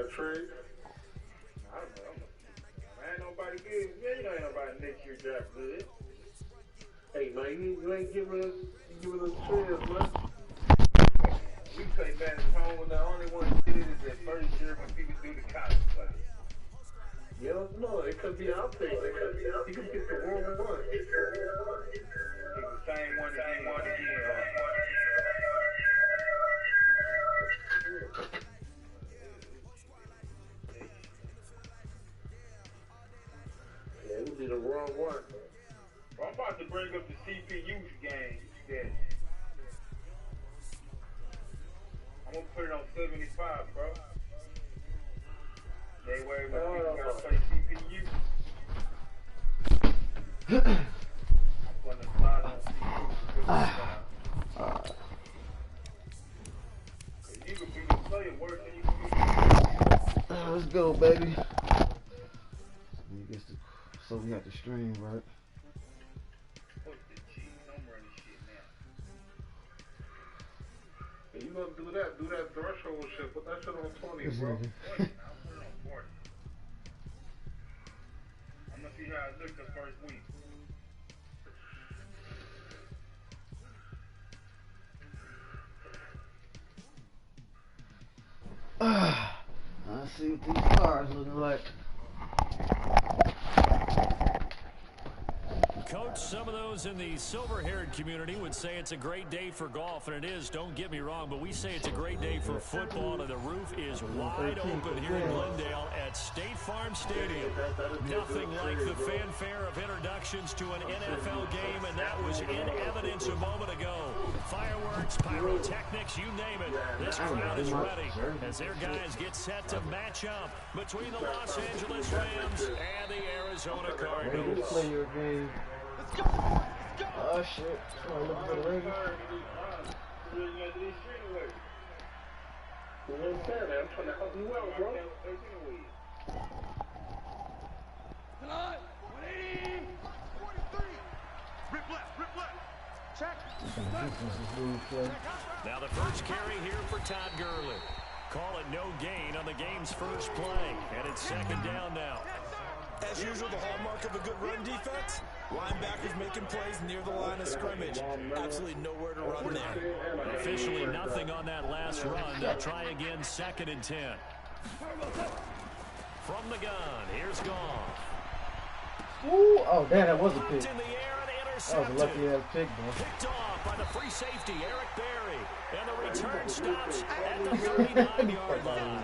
got traded. I don't know. Ain't nobody good. Yeah, you ain't nobody next year draft good. Hey, man, you ain't giving us a chance, man. We say Matt is home, and the only one that did it is that first year when people do the college play. You don't know. It could be our pick. He could get the World War I. He's the same one that he won again. Yeah, we did the wrong one. Well, I'm about to bring up the CPU game that I'm gonna put it on 75, bro. They worry about people gotta play CPU. I'm gonna slide on CPU. You can be the player worse than you can be. Let's go, baby. So we have to stream, right? Put the cheese. I'm running shit now. And you gonna do that threshold shit. Put that shit on 20, bro. I'll put it on 40. I'm gonna see how it looks the first week. I see what these cars looking like. Coach, some of those in the silver-haired community would say it's a great day for golf, and it is, don't get me wrong, but we say it's a great day for football, and the roof is wide open here in Glendale at State Farm Stadium. Nothing like the fanfare of introductions to an NFL game, and that was in evidence a moment ago. Fireworks, pyrotechnics, you name it. This crowd is ready as their guys get set to match up between the Los Angeles Rams and the Arizona Cardinals. Play your game. Let's go! Let's go! Oh shit. Oh, look for the Ravens. You know what I'm saying? I'm trying to help you out, bro. Come on! 180! 43! Rip left! Check! Now the first carry here for Todd Gurley. Call it no gain on the game's first play. And it's second down now. As usual, the hallmark of a good run defense, linebackers making plays near the line of scrimmage. Absolutely nowhere to run there. Officially nothing on that last run. They'll try again, 2nd and 10. From the gun, here's Goff. Ooh, oh damn, that was a pick. In the air and That was a lucky ass pick, bro. Picked off by the free safety, Eric Berry. And the return stops at the 39-yard line.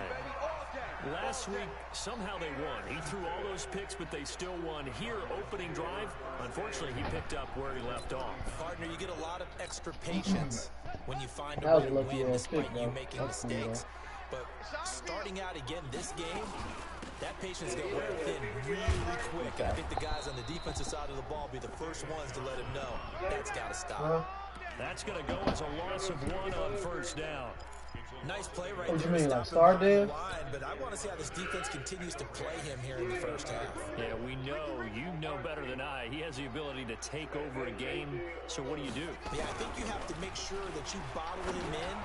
Last week, somehow they won. He threw all those picks, but they still won. Here, opening drive, unfortunately, he picked up where he left off. Partner, you get a lot of extra patience when you find a way to win despite you making mistakes. But starting out again this game, that patience got wear thin really quick. And I think the guys on the defensive side of the ball be the first ones to let him know that's got to stop. That's going to go as a loss of 1 on first down. Nice play right there. What do you mean, like Stardale? But I want to see how this defense continues to play him here in the first half. Yeah, we know. You know better than I. He has the ability to take over a game. So what do you do? Yeah, I think you have to make sure that you bottle him in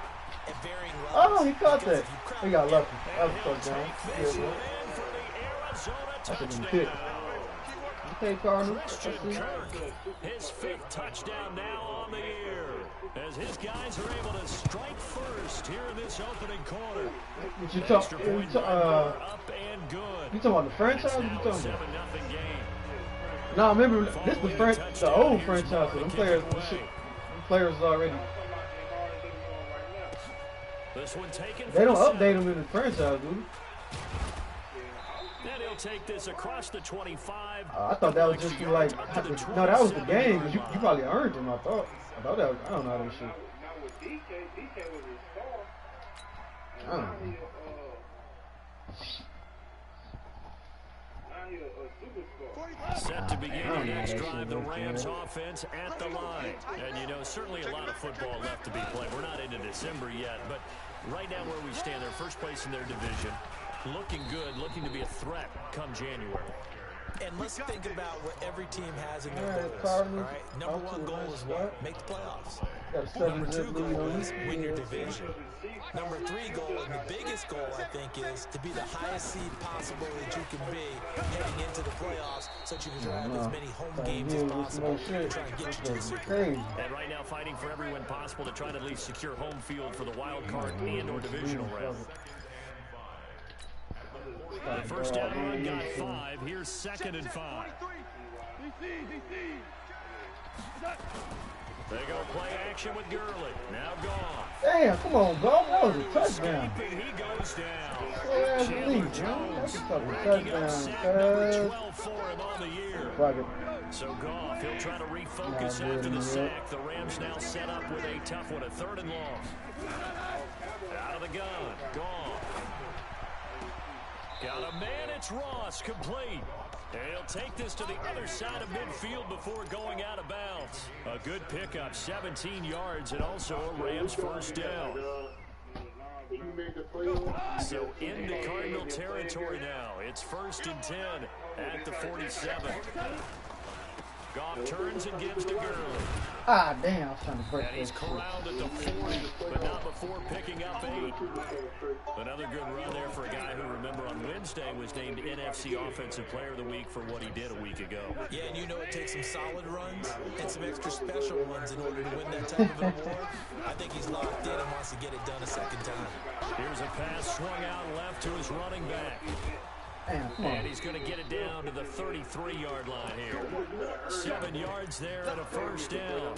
at varying levels. Oh, he caught that. He got lucky. That was close down. That's a good pick. Okay, Cardinals. His 5th touchdown now on the year. As his guys are able to strike first here in this opening quarter. What you talking up and good. You talking about the franchise? Or you talking about? 7-0 game. No, remember this the old franchise. So them players already. This one taken. They don't update them in the franchise, dude. And he'll take this across the 25. I thought that was just like no, that was the game. Cause you probably earned him. I thought that was, I don't know how that shit. I don't know. Set to begin the next drive, the Rams offense at the line. And, you know, certainly a lot of football left to be played. We're not into December yet, but right now where we stand, they're first place in their division. Looking good, looking to be a threat come January. And let's think about what every team has in their goals, right? Number one goal is what? Make the playoffs. Number two goal is win your division. Number three goal, and the biggest goal, I think, is to be the highest seed possible that you can be heading into the playoffs so that you can drive as many home games as possible and try and get you to the Super Bowl. And right now fighting for every win possible to try to at least secure home field for the wild card and or divisional round. The first down run got 5. Here's 2nd and 5. They go play action with Gurley. Now gone. Damn, come on, bro. That was a touchdown. He goes down. Chandler Jones racking up 7, number 12 for him on the year. So Goff, he'll try to refocus after the sack. The Rams now set up with a tough one, a 3rd and long. Out of the gun, Goff. Got a man, it's Ross, complete. And he'll take this to the other side of midfield before going out of bounds. A good pickup, 17 yards, and also a Rams first down. So into Cardinal territory now. It's 1st and 10 at the 47. Goff turns and gives to Gurley. Ah, damn, I was trying to break and he's corralled at the 40, but not before picking up 8. Another good run there for a guy who, remember, on Wednesday was named NFC Offensive Player of the Week for what he did a week ago. Yeah, and you know it takes some solid runs and some extra special ones in order to win that type of an award. I think he's locked in and wants to get it done a second time. Here's a pass swung out left to his running back. And he's going to get it down to the 33-yard line here. 7 yards there and a first down.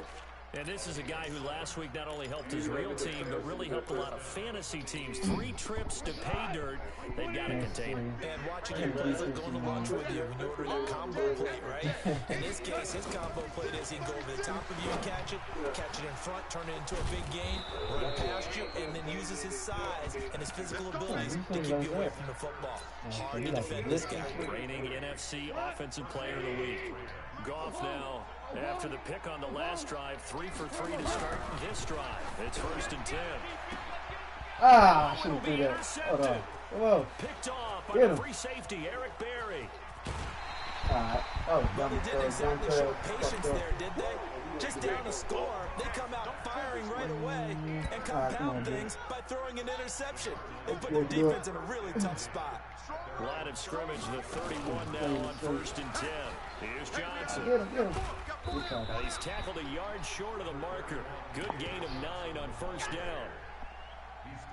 And this is a guy who last week not only helped his real team, but really helped a lot of fantasy teams. 3 trips to pay dirt. They've got to contain him. And watching him play is like going to lunch with you when you order that combo plate, right? In this case, his combo plate is he can go over the top of you and catch it in front, turn it into a big gain, run past you, and then uses his size and his physical abilities to keep you away from the football. Hard to defend this guy. Reigning NFC Offensive Player of the Week. Goff now, after the pick on the last drive, 3 for 3 to start this drive. It's 1st and 10. Ah, I shouldn't do that. Hold on. Whoa. Picked off by the free safety, Eric Berry. Alright. Oh, well, they didn't exactly show patience there, did they? Just down a score, they come out firing right away and compound things by throwing an interception. They put their defense in a really tough spot. Line of scrimmage, the 31 now on 1st and 10. Here's Johnson. Get him. He's tackled a yard short of the marker. Good gain of 9 on 1st down.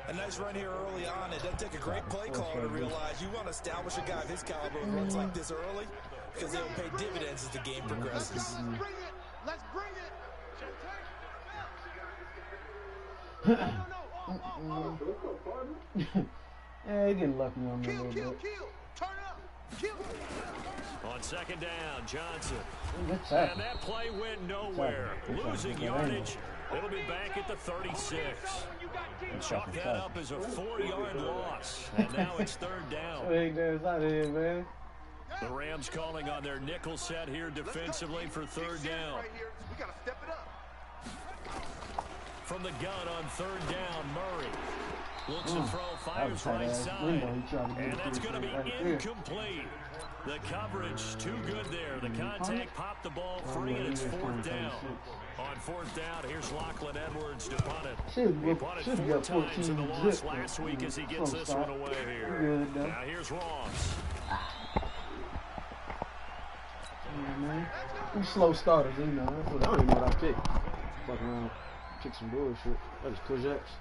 A nice run here early on. It doesn't take a great play caller to realize you want to establish a guy of his caliber who runs like this early because they'll pay dividends as the game progresses. Let's bring it. Yeah, he getting lucky on me a little bit. Turn up. Kill. On 2nd down, Johnson. And that play went nowhere. Losing yardage. It'll be back at the 36. And chalk that up as a 4-yard loss. And now it's 3rd down. The Rams calling on their nickel set here defensively for 3rd down. We gotta step it up. From the gun on 3rd down, Murray. Looks to throw, fires right side. And that's going to be incomplete. The coverage too good there. The contact popped the ball free, and it's 4th down. On 4th down, here's Lachlan Edwards to punt it. He punted 4 times in the loss last week as he gets this one away here. Now here's Ross. Yeah, man. Them slow starters, you know. That's what I don't even know what I picked. Fuck around, pick some bullshit. That was push-ups.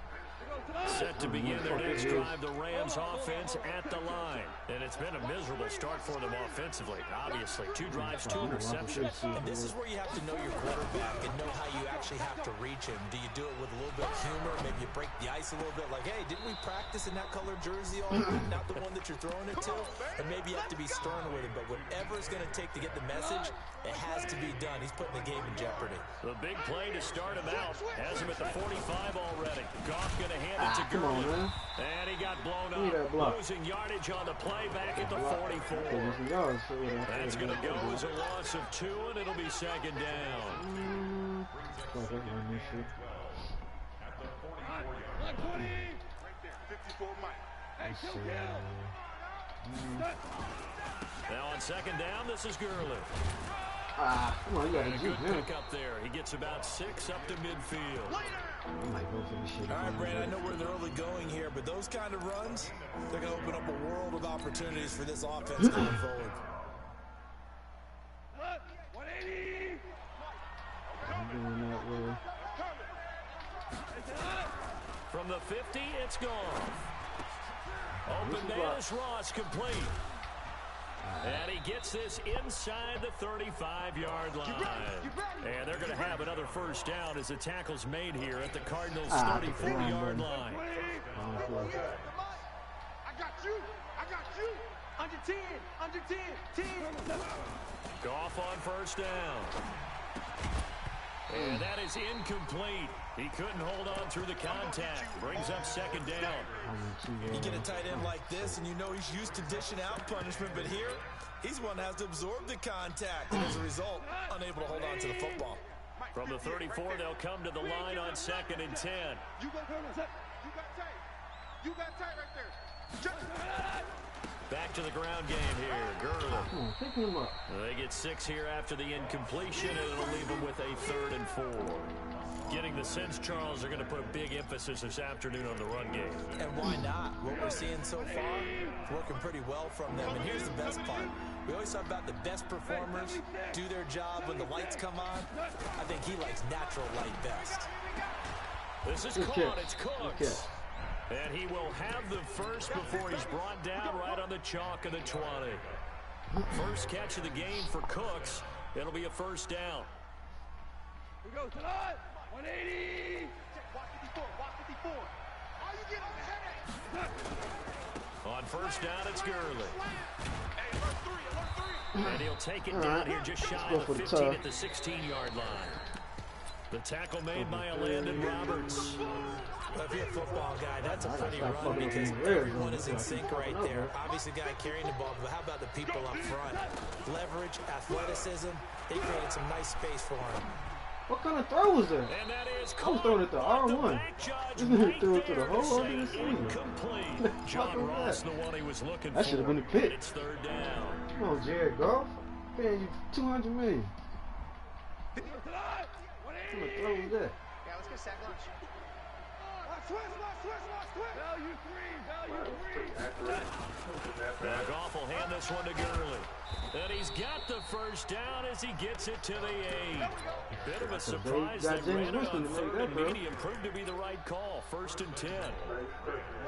Set to begin their next drive, the Rams offense at the line. And it's been a miserable start for them offensively. Obviously, 2 drives, 2 interceptions. And this is where you have to know your quarterback and know how you actually have to reach him. Do you do it with a little bit of humor? Maybe you break the ice a little bit like, hey, didn't we practice in that colored jersey all week? Not the one that you're throwing it to? And maybe you have to be stern with him. But whatever it's going to take to get the message, it has to be done. He's putting the game in jeopardy. The big play to start him out has him at the 45 already. Goff going to hand it to Gurley. And he got blown up. Losing yardage on the play back at the 44. That's going to go as a loss of 2, and it'll be 2nd down. Now on second down, this is Gurley. Come on, you gotta Good juke him. pick up there. He gets about 6 up to midfield. I might go for this shit. All right, Brand, I know we're in the early going here, but those kind of runs, they're going to open up a world of opportunities for this offense going forward. I'm doing that way. From the 50, it's gone. Open man is Ross, complete. And he gets this inside the 35-yard line. And they're going to have another first down as the tackle's made here at the Cardinals' 34-yard line. I got you. Under 10, under 10, 10. Goff on first down. And that is incomplete. He couldn't hold on through the contact. Brings up second down. You get a tight end like this, and you know he's used to dishing out punishment, but here, he's one that has to absorb the contact, and as a result, unable to hold on to the football. From the 34, they'll come to the line on second and 10. You got tight. You got tight right there. Back to the ground game here. Gurley. Pick him up. They get 6 here after the incompletion, and it'll leave them with a 3rd and 4. Getting the sense, Charles, are going to put a big emphasis this afternoon on the run game. And why not? What we're seeing so far, working pretty well from them. And here's the best part. We always talk about the best performers do their job when the lights come on. I think he likes natural light best. This is caught. It's Cooks. And he will have the first before he's brought down right on the chalk of the 20. First catch of the game for Cooks. It'll be a first down. We go tonight. 180. Walk 54. Walk 54. All you get on the headache. On first down, it's Gurley. Hey, alert 3. And he'll take it down here just shy of the 15 at the 16-yard line. The tackle made by Landon Roberts. Well, if you're a football guy, that's a pretty run because everyone is in sync right there. Obviously, the guy carrying the ball, but how about the people up front? Leverage, athleticism, they created some nice space for him. What kind of throw was that? And that is I was throwing it to R1. This nigga threw it to the hole. I didn't see it. Incomplete. John Ross, the one he was looking for. That should have been a pick. It's 3rd down. Come on, Jared Goff. Paying you $200 million. What kind of throw was that? Yeah, let's get sack lunch. Switch. Value 3. Now Goff will hand this one to Gurley. And he's got the first down as he gets it to the 8. Bit of a surprise that ran it on 3rd and medium proved to be the right call. 1st and 10.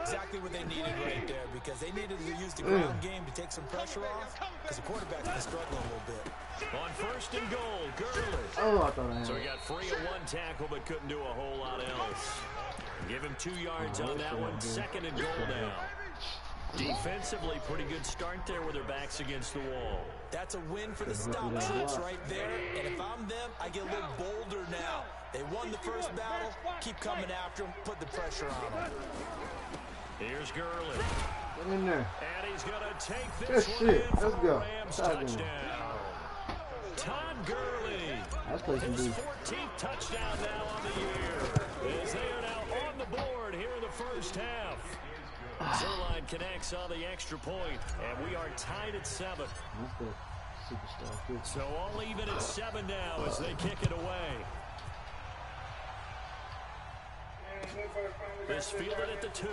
Exactly what they needed right there because they needed to use the ground game to take some pressure off because the quarterback's been struggling a little bit. On 1st and goal, Gurley. Oh, I thought I had So it. he got free of one tackle but couldn't do a whole lot else. Give him 2 yards on that one. 2nd and goal now. Defensively, pretty good start there with their backs against the wall. That's a win for the stop troops right there. And if I'm them, I get a little bolder now. They won the first battle. Keep coming after them. Put the pressure on them. Here's Gurley. Get in there. And he's going to take Good this one shit. in for Let's a go. Rams Touchdown. touchdown. Todd Gurley. That's what you His do. 14th touchdown now on the year. As they are now on the board here in the first half. Zerline connects on the extra point, and we are tied at 7. That's the superstar. Good. So all even at 7 now as they kick it away. This fielded at the 2.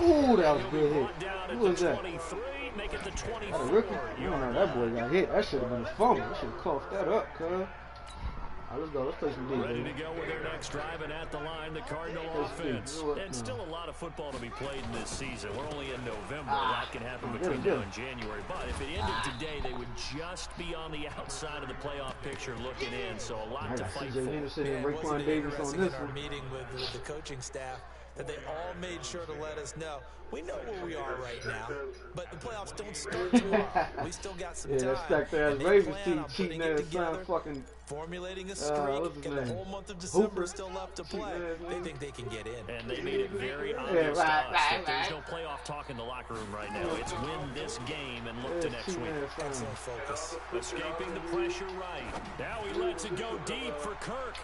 Ooh, that was a He'll be good hit. brought down Who at was the that? 23, make it the 24. That a rookie? No, that boy got hit. That should have been a fumble. I should have coughed that up, cuz. All right, let's go. Let's play some D, Ready to baby. go with their next drive, and at the line, the Cardinal offense. And still a lot of football to be played in this season. We're only in November. A lot can happen between now and January. But if it ended today, they would just be on the outside of the playoff picture looking in. So a lot I to got fight CJ for. Henderson and Man, wasn't Raekwon it Davis interesting on this in our one. meeting with the coaching staff that they all made sure to let us know. We know where we are right now, but the playoffs don't start tomorrow. We still got some Yeah, time. that stacked ass and they Ravens plan team on cheating putting it ass son together, fucking formulating a what's streak, his and the name? whole month of December Hooper. is still left to play. They think they can get in. And they made it very obvious to us that there's no playoff talk in the locker room right now. It's win this game and look to next week. Excellent focus. Escaping the pressure right. Now he lets it go deep for Kirk.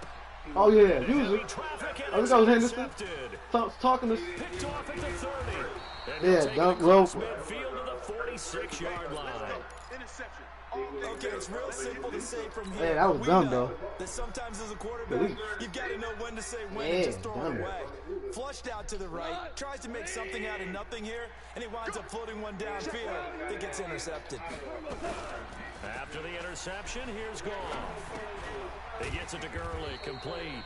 Oh yeah, use it. Traffic, and Oh, it's look at Henderson. intercepted. Talking to. Picked off at the 30. Yeah, dunk low. Midfield to the 46-yard line. Interception. Okay, it's real simple to say from here. Hey, that was dumb, though. That sometimes as a quarterback, you've got to know when to say when and just throw it away. Flushed out to the right, tries to make something out of nothing here, and he winds up floating one downfield that gets intercepted. After the interception, here's Goff. He gets it to Gurley, complete.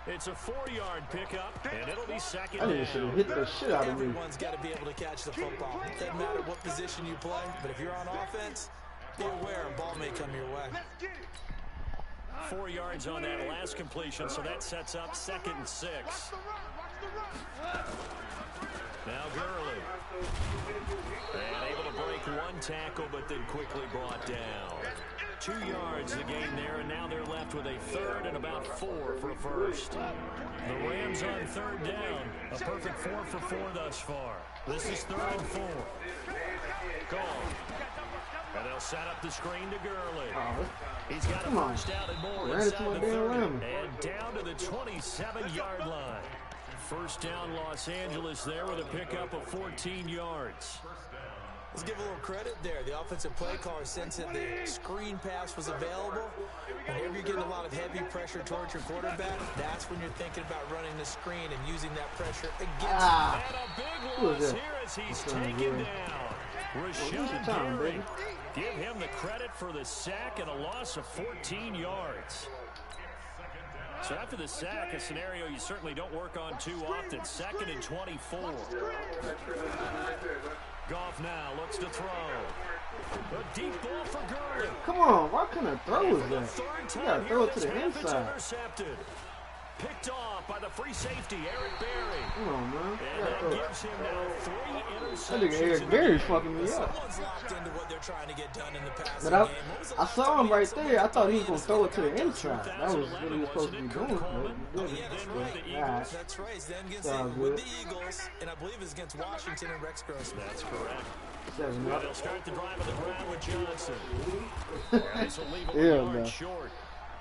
It's a 4-yard pickup, and it'll be second I think you should have hit the shit out of me. Everyone's got to be able to catch the football. Doesn't matter what position you play, but if you're on offense, be aware a ball may come your way. 4 yards on that last completion, so that sets up 2nd and 6. Now Gurley. And able to break one tackle, but then quickly brought down. 2 yards the gain there, and now they're left with a 3rd and about 4 for a first. The Rams on 3rd down. A perfect 4 for 4 thus far. This is 3rd and 4. Goff. And they'll set up the screen to Gurley. He's got a first down and more inside the 30. And down to the 27-yard line. First down Los Angeles there with a pickup of 14 yards. Let's give a little credit there. The offensive play caller sensed that the screen pass was available. Whenever you're getting a lot of heavy pressure towards your quarterback, that's when you're thinking about running the screen and using that pressure against him. And a big loss here as he's taken down. Rashad Gary. Give him the credit for the sack and a loss of 14 yards. So after the sack, a scenario you certainly don't work on too often. 2nd and 24. Goff now looks to throw. A deep ball for Gurley. Come on, what kind of throw is that? You gotta throw it to the inside. Intercepted. Picked off by the free safety, Eric Berry. Come on, man. And that gives him now 3 interceptions. That nigga Eric Berry's fucking me up. Someone's locked into what they're trying to get done in the passing But game. I saw him right there. I thought he was going to throw it to the inside. That was what he was supposed to be doing. But he didn't. That's right. Then against with the Eagles, and I believe it's against Washington and Rex Grossman. That's correct. 7 Well, up. they'll start the drive on the ground with Johnson. This will leave a yard short.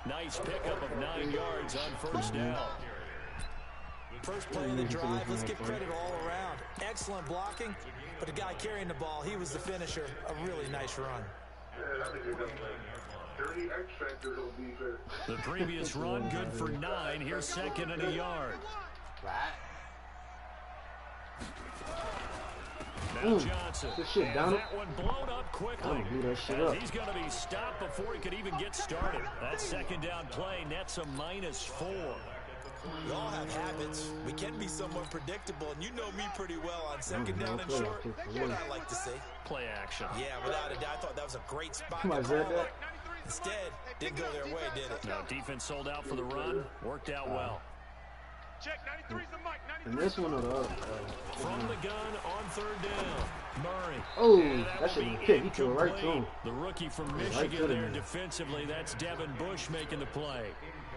Nice pickup of 9 yards on first down. First play of the drive, let's give credit all around. Excellent blocking, but the guy carrying the ball, he was the finisher. A really nice run. The previous run good for 9. Here's 2nd and a yard. Now Johnson. This shit down. That one blown up quickly. That shit up. He's going to be stopped before he could even get started. That 2nd down play nets a -4. We all have habits. We can be somewhat predictable, and you know me pretty well on 2nd down and short. What I like to see. Play action. Yeah, without a doubt. I thought that was a great spot Come on, to call that. it. Instead, didn't go their way, did it? No, defense sold out for the run. Worked out well. Check 93's the mic. And this one or the other. From the gun on 3rd down. Murray. Oh, that should be pick. He threw it right to him. The rookie from Michigan there defensively. That's Devin Bush making the play.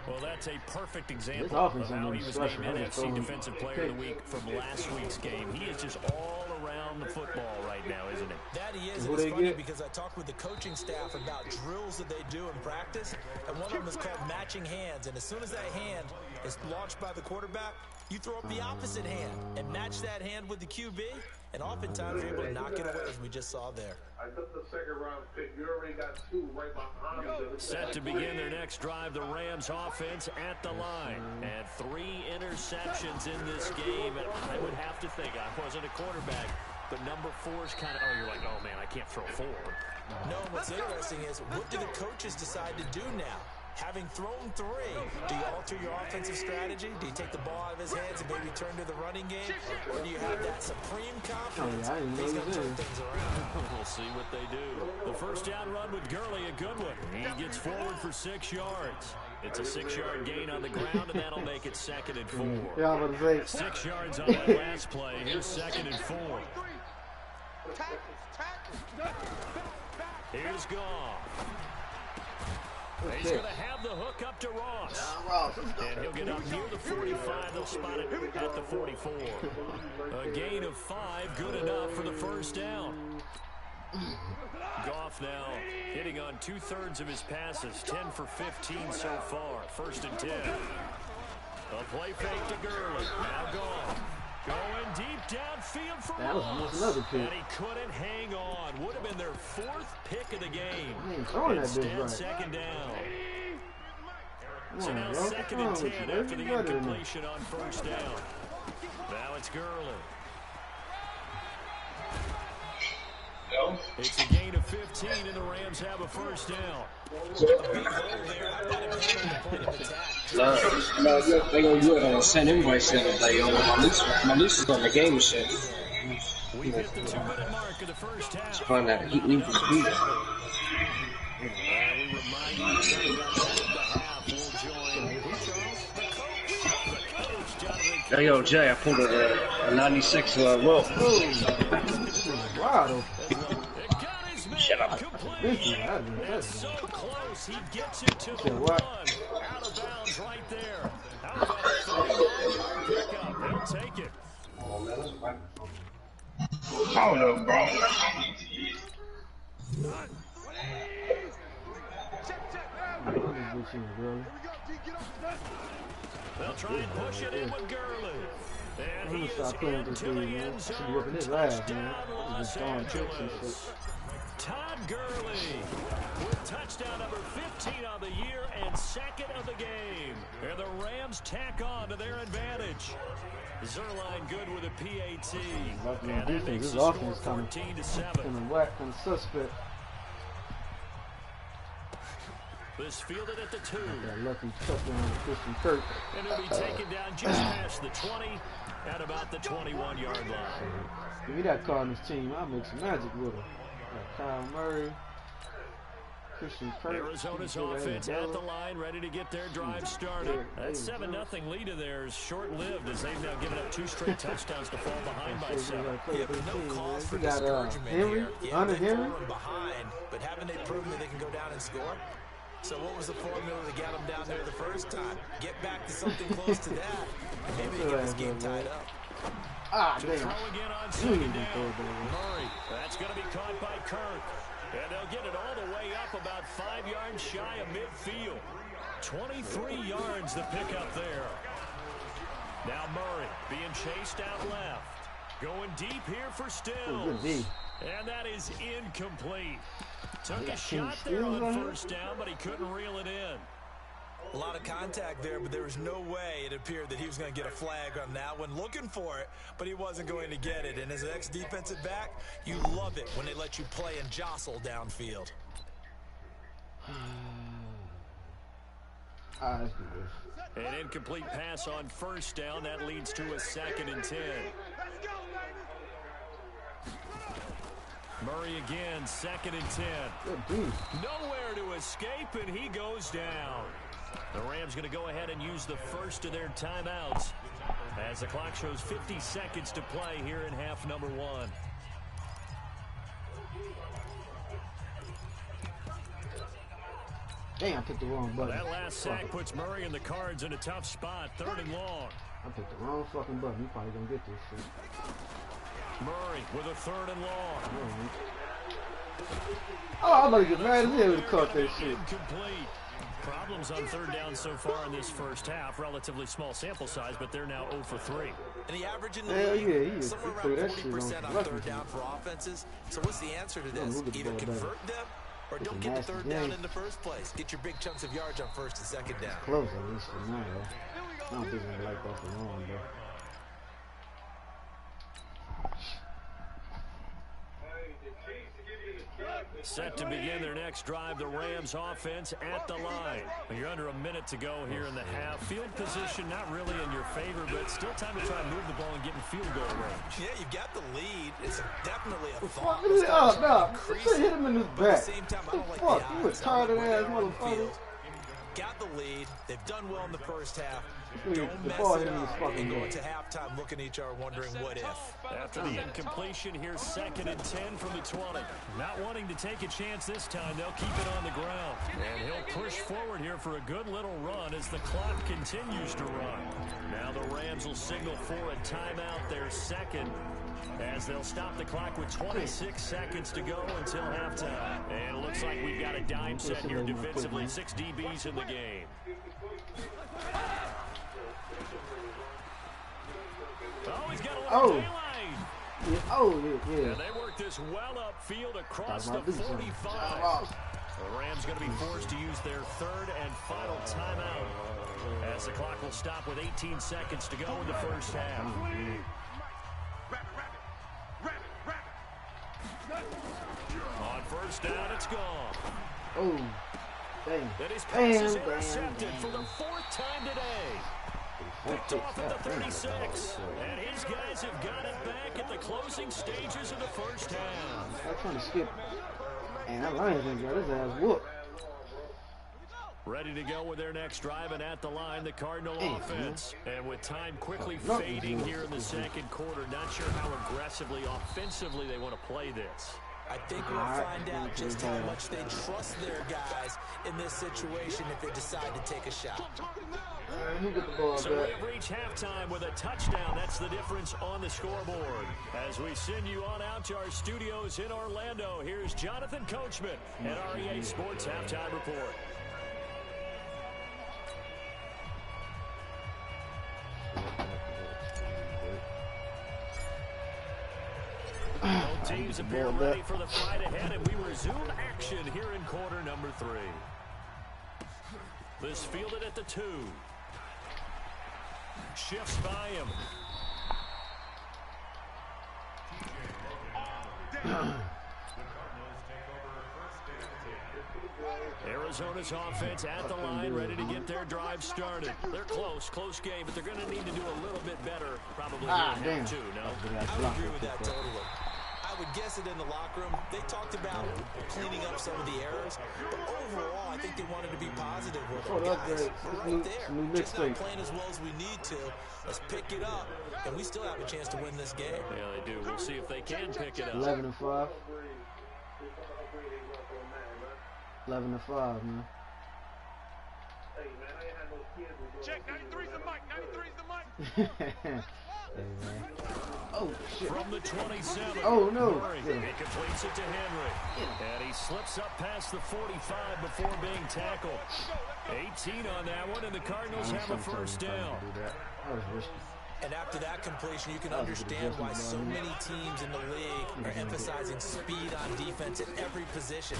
Well, that's a perfect example of how he was named NFC Defensive Player of the Week from last week's game. He is just all around the football right now, isn't he? That he is, and it's funny because I talked with the coaching staff about drills that they do in practice, and one of them is called matching hands. And as soon as that hand is launched by the quarterback, you throw up the opposite hand and match that hand with the QB, and oftentimes you're able to knock it away, as we just saw there. I took the 2nd round pick. You already got 2 right behind you. Set to begin their next drive, the Rams offense at the line. And 3 interceptions in this game. And I would have to think, I wasn't a quarterback, but number 4 is kind of, you're like, oh man, I can't throw 4. No, what's interesting is, what do the coaches decide to do now? Having thrown 3, do you alter your offensive strategy? Do you take the ball out of his hands and maybe turn to the running game? Or do you have that supreme confidence? He's going to turn things around. We'll see what they do. The first down run with Gurley, a good one. He gets forward for 6 yards. It's a 6-yard gain on the ground, and that'll make it 2nd and 4. Yeah, I'm going to say. 6 yards on that last play. Here's 2nd and 4. Here's Goff. He's going to have the hook up to Ross. And he'll get up near the 45. They'll spot it at the 44. A gain of 5, good enough for the first down. Goff now hitting on 2/3 of his passes, 10 for 15 so far. 1st and 10. A play fake to Gurley. Now Goff. Going deep downfield for that was Moss. another pick. And he couldn't hang on. Would have been their 4th pick of the game. I ain't throwing that bitch Instead, right. second down. Come So on, now bro. 2nd Come and on 10 with you, after baby. the You better than that. incompletion on 1st down. Now it's Gurley. It's a gain of 15, and the Rams have a 1st down. No, they gonna do it on send invoice the other day. My niece is on the game and shit. We've hit the 2-minute mark of the 1st half. Find that heat leave from speed. We remind you starting at the end of the half. We'll join Charles, the coach, Hey, yo, Jay, I pulled a 96 rope. Wow. Shut up. It's so close. He gets it to the what? one. Out of bounds right there. How about a 30-yard pickup? He'll take it. Hold up, bro. They'll try and push it in with Gurley. And he is stop playing with this into the dude, man. end Should be zone. whipping his ass, man. Touchdown, He's just Los throwing tricks and Angeles. shit. Todd Gurley with touchdown number 15 on the year and 2nd of the game. And the Rams tack on to their advantage. Zerline good with a PAT. Lucky And on that defense. makes This the score offense coming 14-7. from whack and suspect. This fielded at the 2. That lucky touchdown to Christian Kirk. And it'll be taken down just past the 20 at about the 21-yard line. Give me that Cardinals team. I'll make some magic with them. Like Kyle Murray, Christian Kirk. Arizona's offense at the line, ready to get their drive started. That 7-0 lead of theirs short-lived as they've now given up 2 straight touchdowns to fall behind by 7. Yeah, but no cause for We got discouragement Henry, here. Yeah, Hunter they've Henry. fallen behind, but haven't they proven that they can go down and score? So what was the formula to get them down there the first time? Get back to something close to that. Maybe they get this game tied up. Ah, To damn. throw again on 2nd down. Murray. That's going to be caught by Kirk. And they'll get it all the way up about 5 yards shy of midfield. 23 yards the pickup there. Now Murray being chased out left. Going deep here for Stills. And that is incomplete. Took a shot there on 1st down, but he couldn't reel it in. A lot of contact there, but there was no way it appeared that he was going to get a flag on that one. Looking for it, but he wasn't going to get it. And as an ex-defensive back, you love it when they let you play and jostle downfield. Let's do this. An incomplete pass on 1st down. That leads to a 2nd and 10. Murray again, 2nd and 10. Nowhere to escape, and he goes down. The Rams going to go ahead and use the first of their timeouts as the clock shows 50 seconds to play here in half number 1. Damn, I picked the wrong button. That last sack puts Murray and the Cards in a tough spot, 3rd and long. I picked the wrong fucking button. You probably gonna get this shit. Murray with a 3rd and long. Oh, I'm about to get mad as hell with the caught that shit. Incomplete. Problems on 3rd down so far in this first half. Relatively small sample size, but they're now 0 for 3. And the average in the Hell league, yeah, he somewhere threw around that shit 40% on on 3rd down for offenses. So what's the answer to this? move the Either ball convert them or It's don't a get the nasty 3rd down game. in the first place. Get your big chunks of yards on 1st and 2nd down. Close at least for now, though. I don't think I like that for long, though. Set to begin their next drive, the Rams offense at the line. You're under a minute to go here in the half. Field position not really in your favor, but still time to try and move the ball and get in field goal range. Yeah, you've got the lead. It's definitely a Fuck thought. is it up, no. Increasing, Hit him in his but at back. the same time, I don't like Fuck, the you a odds. retarded Where ass they are on the motherfucker. field. Got the lead. They've done well in the first half. Don't The mess ball it hit him in his up fucking and go back. into halftime looking at each other wondering what if. After the incompletion, here's 2nd and 10 from the 20. Not wanting to take a chance this time, they'll keep it on the ground. And he'll push forward here for a good little run as the clock continues to run. Now the Rams will signal for a timeout, their 2nd, as they'll stop the clock with 26 seconds to go until halftime. And it looks like we've got a dime set here defensively. 6 DBs in the game. Oh, he's got a Oh. daylight. Yeah. Oh, yeah. And they work this well upfield across the 45. The Rams going to be forced to use their third and final timeout as the clock will stop with 18 seconds to go in the first half. On first down, it's gone. Oh, dang. And his pass is intercepted for the fourth time today. Picked off at the 36. And his guys have got it back at the closing stages of the first half. I'm trying to skip. Man, that Lions ain't got his ass whooped. Ready to go with their next drive, and at the line, the Cardinal offense. And with time quickly fading here in the second quarter, not sure how aggressively, offensively they want to play this. I think we'll find out just how much they trust their guys in this situation if they decide to take a shot. So we have reached halftime with a touchdown. That's the difference on the scoreboard. As we send you on out to our studios in Orlando, here's Jonathan Coachman at REA Sports Halftime Report. Both teams appear ready for the fight ahead, and we resume action here in quarter number 3. This fielded at the 2. Shifts by him. Arizona's offense at the line, ready to get their drive started. They're close game, but they're going to need to do a little bit better probably here in half 2, no? I would agree with that totally. I would guess it in the locker room. They talked about cleaning up some of the errors, but overall, I think they wanted to be positive with them. Guys, we're right there. Just not playing as well as we need to. Let's pick it up, and we still have a chance to win this game. Yeah, they do. We'll see if they can pick it up. 11-5. 11-5, man. Check, 93's the mic, 93's the mic. Hey, man. Oh, shit. From the 27. Oh, no. Murray, he completes it to Henry. And he slips up past the 45 before being tackled. 18 on that one, and the Cardinals have a first down. And after that completion, you can understand why so many teams in the league are emphasizing speed on defense at every position.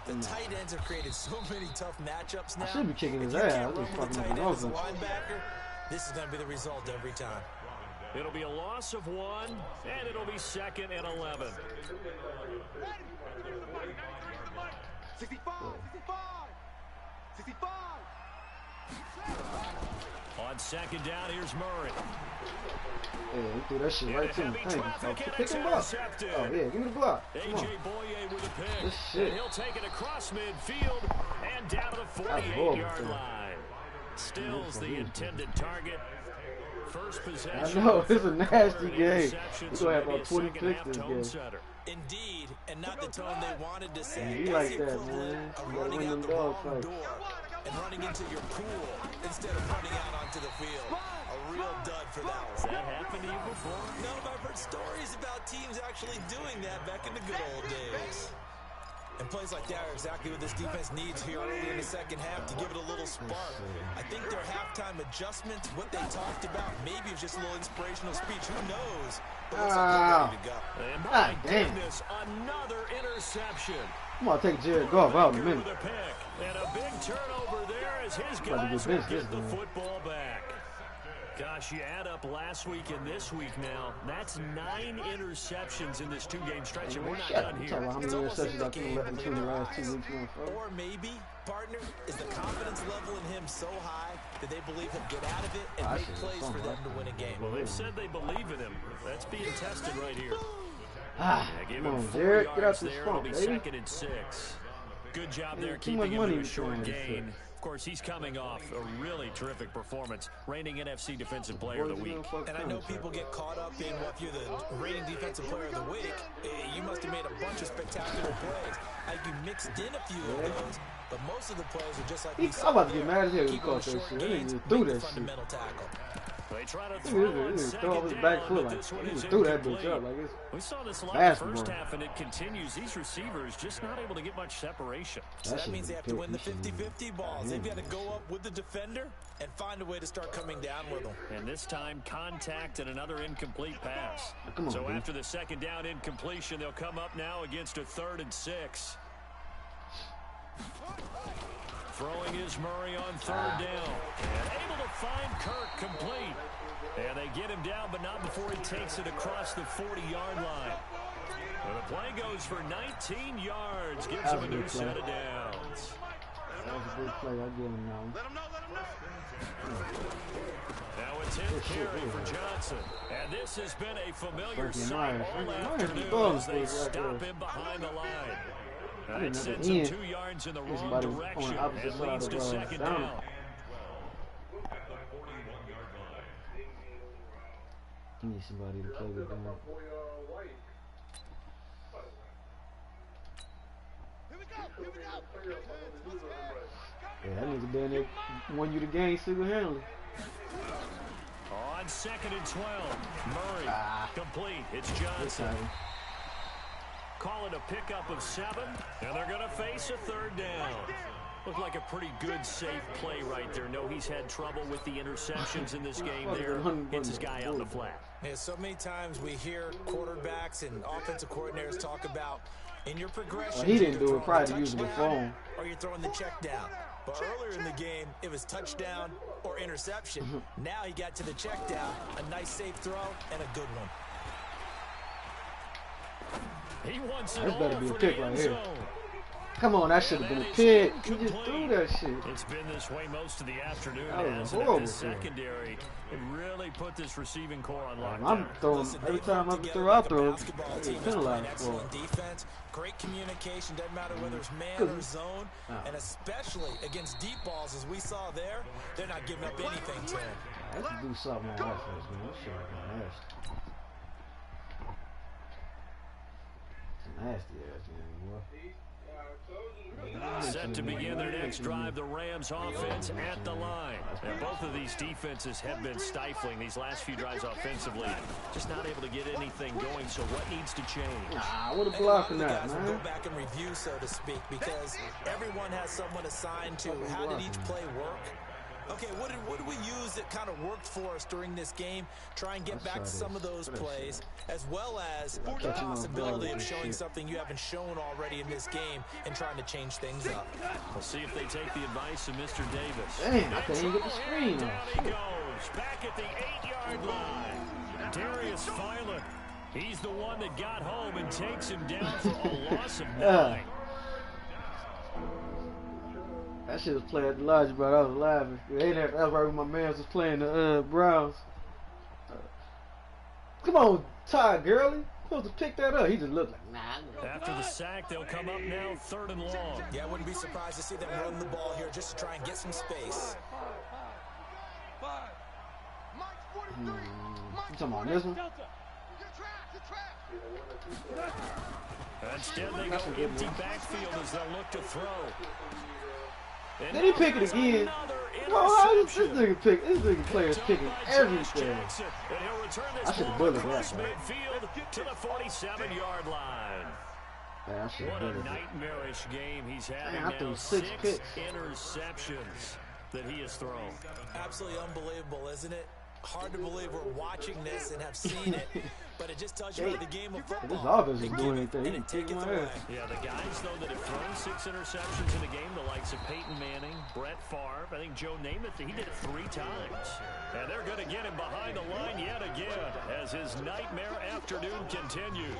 The tight ends have created so many tough matchups now. I should be kicking his If you ass. can't run with the tight end as a linebacker, this is going to be the result every time. It'll be a loss of 1, and it'll be 2nd and 11. 65. On second down, here's Murray. Yeah, he threw that shit right to me. Pick him up. Oh, yeah, give me the block. A.J. Boye with a pick. This shit. And he'll take it across midfield and down to the 48-yard line. Still's the intended target. First possession. I know, it's a nasty game. We're going to have about 20 picks this game. Indeed, and not the tone they wanted to say. He like that, man. Of running out the wrong door and running into your pool instead of running out onto the field. A real dud for that one. Has that happened to you before? No, but I've heard stories about teams actually doing that back in the good old days. And plays like that are exactly what this defense needs here early in the second half to give it a little spark. I think their halftime adjustments, what they talked about, maybe it's just a little inspirational speech. Who knows? But looks like they're ready to go. And my goodness, another interception. I'm going to take Jared Goff out in a minute. And a big turnover there as his guys will get the football back. Gosh, you add up last week and this week now, that's 9 interceptions in this 2-game stretch, and we're not done here. How many interceptions I can let between the last 2 weeks? Or maybe, partner, is the confidence level in him so high that they believe he'll get out of it and make plays for them to win a game. Well, they've said they believe in him. That's being tested right here. Come on, Jared, get out this funk, baby. 2nd and 6. Good job there keeping him to a short gain. Of course, he's coming off a really terrific performance, reigning NFC Defensive Player of the Week. And I know people get caught up in what you're the reigning Defensive Player of the Week. You must have made a bunch of spectacular plays. I think you mixed in a few of those, but most of the plays are just like we saw. I'm about to get mad as hell when you caught that shit. They didn't even do that shit. Fundamental tackle. They try to throw on second down, but this one is incomplete. We saw this a lot in the first half, and it continues. These receivers just not able to get much separation. So that means they have to win the 50-50 balls. They've got to go up with the defender and find a way to start coming down with them. And this time, contact and another incomplete pass. So after the second down incompletion, they'll come up now against a 3rd and 6. Throwing is Murray on 3rd down. And able to find Kirk complete. And they get him down, but not before he takes it across the 40-yard line. Well, the play goes for 19 yards. Gives him a new set of downs. That was a good play. I'll give him now. Let him know. Now it's him carry for Johnson. And this has been a familiar sight all afternoon as they stop him behind the line. That sends him 2 yards in the wrong direction and leads to second down. You need somebody to play with them. Yeah, that nigga down there won you the game single-handedly. On 2nd and 12, Murray complete. It's Johnson. Call it a pickup of 7, and they're going to face a 3rd down. Looked like a pretty good, safe play right there. No, he's had trouble with the interceptions in this game there. Hits his guy out in the flat. Yeah, so many times we hear quarterbacks and offensive coordinators talk about in your progression. He didn't do it prior to using the phone. Or you're throwing the check down. But earlier in the game, it was touchdown or interception. Now he got to the check down, a nice safe throw, and a good one. He wants it That's better all be a for pick the right end here. zone. Come on, that should have been a pick. You just threw that shit. It's been this way most of the afternoon. That As this secondary, it really put this receiving core on lockdown. I'm throwing every time I throw, I throw. Excellent defense, great communication. Doesn't matter whether it's man or zone, and especially against deep balls, as we saw there, they're not giving up anything to him. I have to do something on offense, man. That shit is nasty. It's a nasty ass game, boy. Set to begin their next drive, the Rams offense at the line. And both of these defenses have been stifling these last few drives offensively. Just not able to get anything going, so what needs to change? Nah, what a block in that, man. Go back and review, so to speak, because everyone has someone assigned to how did each play work. Okay, what did we use that kind of worked for us during this game? Try and get back to some of those plays, as well as the possibility of showing something you haven't shown already in this game and trying to change things up. We'll see if they take the advice of Mr. Davis. Damn, I can't even get the screen Down off. he goes, back at the 8-yard line. Darius Philo, he's the one that got home and takes him down for a loss of 9. That shit was playing at the Lodge, bro. I was laughing. That was right when my man was playing the Browns. Come on, Ty Gurley. Supposed to pick that up. He just looked like, nah. After the sack, they'll come up now 3rd and long. Yeah, I wouldn't be surprised to see them run the ball here just to try and get some space. You talking about this one? Instead, they go empty backfield as they'll look to throw. And then he pick it again. Bro, how is this nigga pick? This nigga player's picking everything. I should have bullied that. Midfield to the 47-yard line. What a nightmarish game he's having now. 6 interceptions that he has thrown. Absolutely unbelievable, isn't it? Hard to believe we're watching this and have seen it, but it just tells you about the game of football. This offense is doing anything. He can take my ass. Yeah, the guys, though, that have thrown 6 interceptions in a game, the likes of Peyton Manning, Brett Favre, I think Joe Namath, he did it 3 times. And they're going to get him behind the line yet again as his nightmare afternoon continues.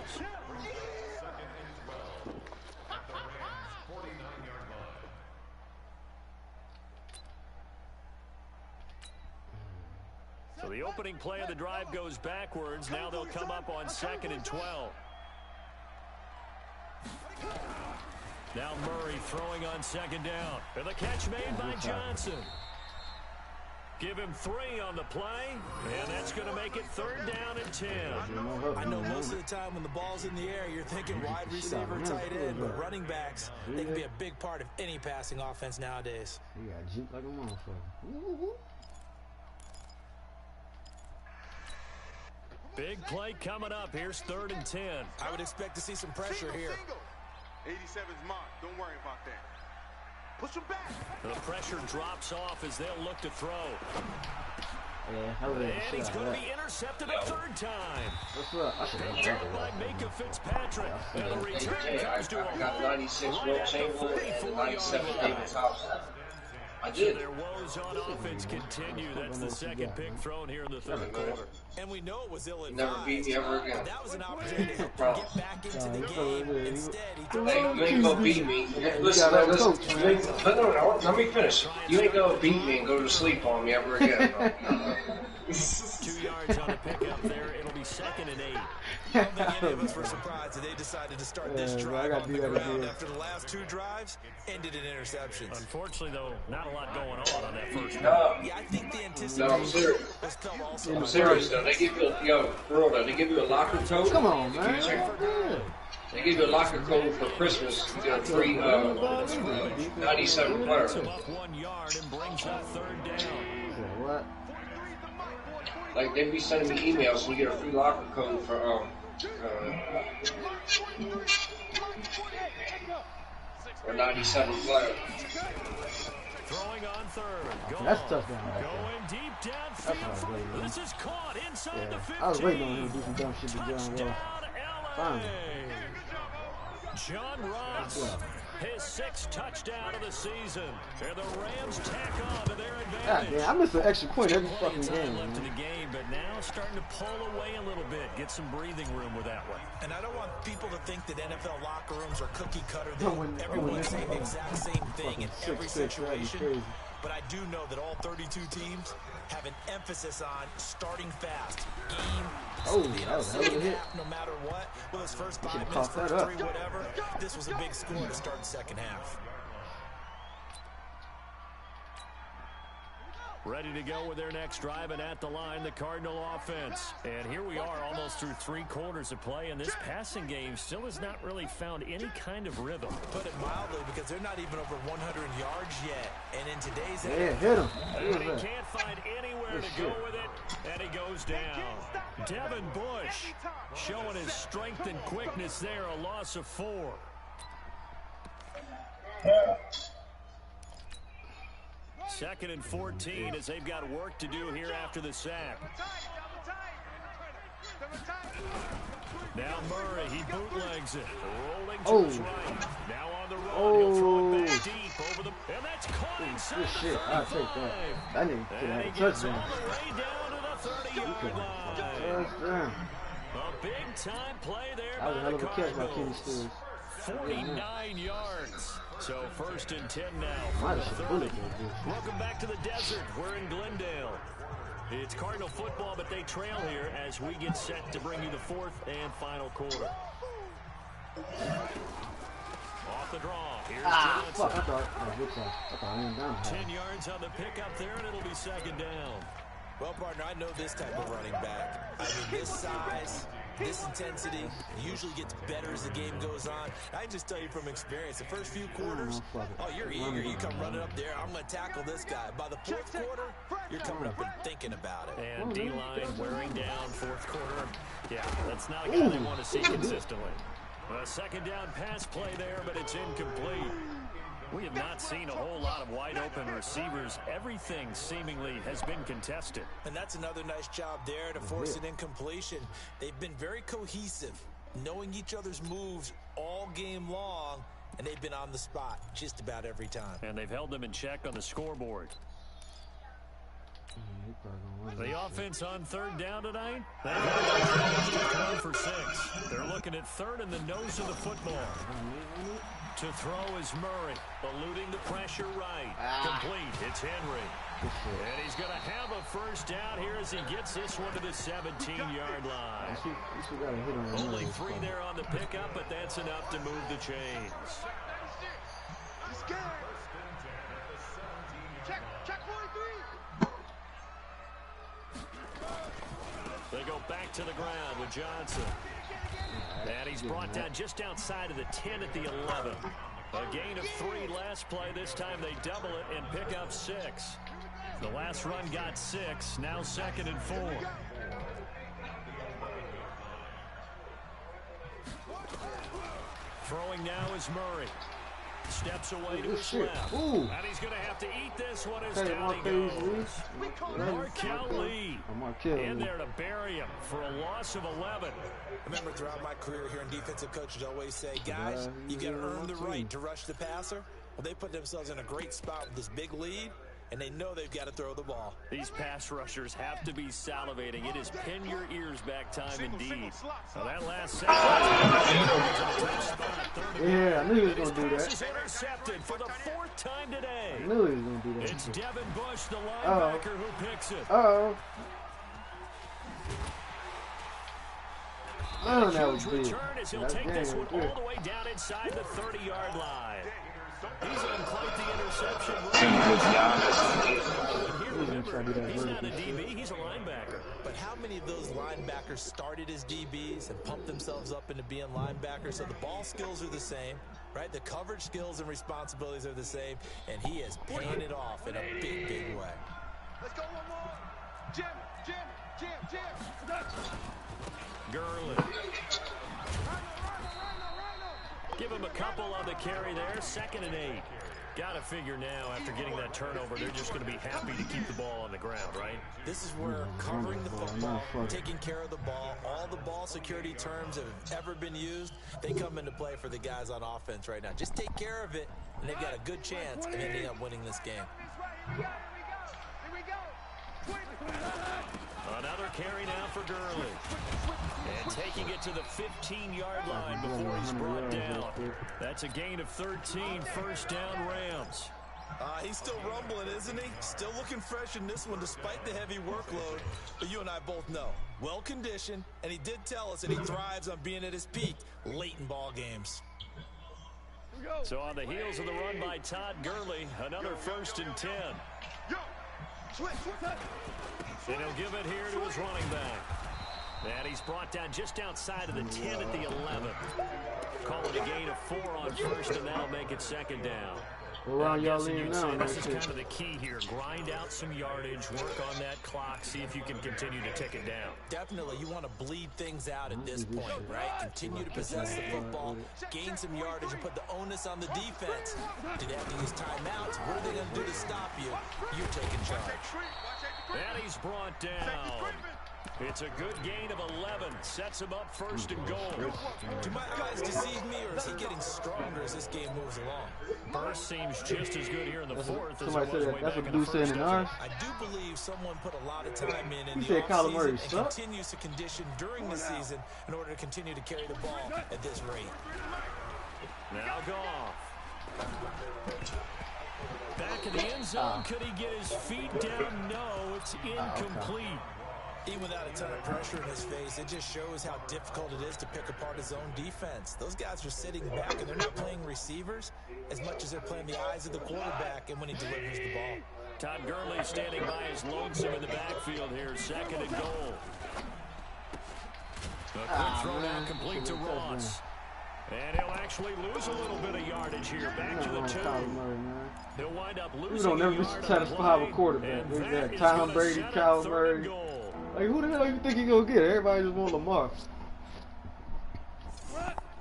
So the opening play of the drive goes backwards. Now they'll come up on 2nd and 12. Now Murray throwing on 2nd down. And the catch made by Johnson. Give him 3 on the play, and that's going to make it 3rd down and 10. I know most of the time when the ball's in the air, you're thinking wide receiver, tight end, but running backs, they can be a big part of any passing offense nowadays. He got juked like a motherfucker. Big play coming up. Here's 3rd and 10. I would expect to see some pressure here. 87's mark. Don't worry about that. Push him back. The pressure drops off as they'll look to throw. Yeah, and he's going to be intercepted a 3rd time. What's up? I should have Taken by Micah Fitzpatrick. And the return comes to a I got 96 Will Chamberlain and 97 David Thompson. I did. Their woes on offense continue. That's the 2nd pick thrown here in the 3rd quarter. And we know it was ill-advised. Never beat me ever again. That was an opportunity to get back into the game. Instead, he took Hey, you ain't gonna beat me. Listen, let me finish. You ain't gonna beat me and go to sleep on me ever again. 2 yards on the pickup there. It'll be 2nd and 8. I don't think any of us were surprised that they decided to start this drive on the ground after the last 2 drives ended in interceptions. Unfortunately, though, not a lot going on that first one. Yeah, I think the anticipation No, I'm serious. was felt also. I'm serious though. They give you they give you a locker coat. Come on, man. They give you a locker coat for Christmas. You get a free 97 player. Up 1 yard and brings up 3rd down. What? Like they be sending me emails, so you get a free locker code for 97 player. Throwing on 3rd. That's touchdown right there. Going deep downfield. This is caught inside the 15. I was waiting on him to do some dumb shit to John Ross. Fine. John Ross, his 6th touchdown of the season. And the Rams tack on to their advantage. Yeah, I miss an extra point every fucking game. Left in the game, but now starting to pull away a little bit. Get some breathing room with that one. And I don't want people to think that NFL locker rooms are cookie cutter. Everyone's saying the exact same thing in every situation. But I do know that all 32 teams have an emphasis on starting fast. That was a hell of a hit. No matter what, well, his first 5 minutes, first 3, whatever, this was a big score to start the 2nd half. Ready to go with their next drive, and at the line, the Cardinal offense. And here we are almost through 3 quarters of play, and this passing game still has not really found any kind of rhythm. Put it mildly, because they're not even over 100 yards yet. And in today's hit him. And he can't find anywhere to go with it, and he goes down. Devin Bush showing his strength and quickness there, a loss of 4. Second and 14 as they've got work to do here after the sack. Now Murray, he bootlegs it. Rolling to his right. Now on the run, he'll throw it back deep over the... And that's caught inside Good shit. I'll take that. That nigga could have a touchdown. All the way down to the 30-yard line. Touchdown. A big-time play there That was a hell by of the a catch by Kenny Cardinals. Stills. 49 yards. So 1st and 10 now. Might have should bullet that bitch. Welcome back to the desert. We're in Glendale. It's Cardinal football, but they trail here as we get set to bring you the 4th and final quarter. Off the draw. Here's Johnson. Fuck, I thought I went down. 10 yards on the pickup there, and it'll be 2nd down. Well, partner, I know this type of running back. I mean, this size, this intensity usually gets better as the game goes on. I can just tell you from experience, the first few quarters, you're eager. You come running up there, I'm going to tackle this guy. By the 4th quarter, you're coming up and thinking about it. And D-line wearing down 4th quarter. Yeah, that's not a guy they want to see consistently. A 2nd down pass play there, but it's incomplete. We have not seen a whole lot of wide-open receivers. Everything seemingly has been contested. And that's another nice job there to force an incompletion. They've been very cohesive, knowing each other's moves all game long, and they've been on the spot just about every time. And they've held them in check on the scoreboard. The offense on 3rd down tonight, they've got 1 for 6. They're looking at 3rd in the nose of the football. To throw is Murray, eluding the pressure right. Complete, it's Henry. And he's going to have a 1st down here as he gets this one to the 17-yard line. Only 3 there on the pickup, but that's enough to move the chains. Check 43. They go back to the ground with Johnson. And he's brought down just outside of the 10 at the 11. A gain of 3 last play. This time they double it and pick up 6. The last run got 6. Now 2nd and 4. Throwing now is Murray. Steps away to his left. Ooh. And he's going to have to eat this one as down he goes. Markel Lee in there to bury him for a loss of 11. Remember, throughout my career here in defensive coaches always say, guys, you got to earn the right to rush the passer. Well, they put themselves in a great spot with this big lead, and they know they've got to throw the ball. These pass rushers have to be salivating. It is pin your ears back time indeed. Now that last second. Yeah, I knew he was going to do that. This is intercepted for the 4th time today. I knew he was going to do that. It's Devin Bush, the linebacker, who picks it. Uh-oh. Oh, that was big. Return as he'll take this one all the way down inside the 30-yard line. He's on quite the interception. He's not a DB, he's a linebacker. But how many of those linebackers started as DBs and pumped themselves up into being linebackers? So the ball skills are the same, right? The coverage skills and responsibilities are the same, and he is paying it off in a big, big way. Let's go one more. Jim. Gurley. Give him a couple on the carry there. 2nd and 8. Got to figure now, after getting that turnover, they're just going to be happy to keep the ball on the ground, right? This is where covering the football, taking care of the ball, all the ball security terms that have ever been used, they come into play for the guys on offense right now. Just take care of it, and they've got a good chance of ending up winning this game. Here we go. Another carry now for Gurley. And taking it to the 15-yard line before he's brought down. That's a gain of 13, 1st down Rams. He's still rumbling, isn't he? Still looking fresh in this one despite the heavy workload. But you and I both know, well-conditioned, and he did tell us that he thrives on being at his peak late in ball games. So on the heels of the run by Todd Gurley, another 1st and 10. And he'll give it here to his running back. And he's brought down just outside of the 10 at the 11. Call it a gain of 4 on 1st, and that'll make it 2nd down. Around y'all in now. This is kind of the key here. Grind out some yardage, work on that clock, see if you can continue to tick it down. Definitely, you want to bleed things out at this point, right? Continue to possess the football, gain some yardage, and put the onus on the defense. Do they have to use timeouts? What are they going to do to stop you? You're taking charge. And he's brought down. It's a good gain of 11. Sets him up 1st and goal. Do my eyes deceive me, or is he getting stronger as this game moves along? Burst seems just as good here in the 4th. Somebody said that's what Blue said in ours. I do believe someone put a lot of time in the offseason and continues to condition during the season in order to continue to carry the ball at this rate. Now Goff. Back in the end zone. Could he get his feet down? No, it's incomplete. Even without a ton of pressure in his face, it just shows how difficult it is to pick apart his own defense. Those guys are sitting back, and they're not playing receivers as much as they're playing the eyes of the quarterback and when he delivers the ball. Todd Gurley standing by his lonesome in the backfield here. 2nd and goal. A quick throw now complete to Ross. And he'll actually lose a little bit of yardage here. Back to the 2. He'll wind up losing. We don't never be satisfied with quarterback. There's that Tom Brady, Kyle Murray. Like, who the hell you think he gonna get? Everybody just want Lamar.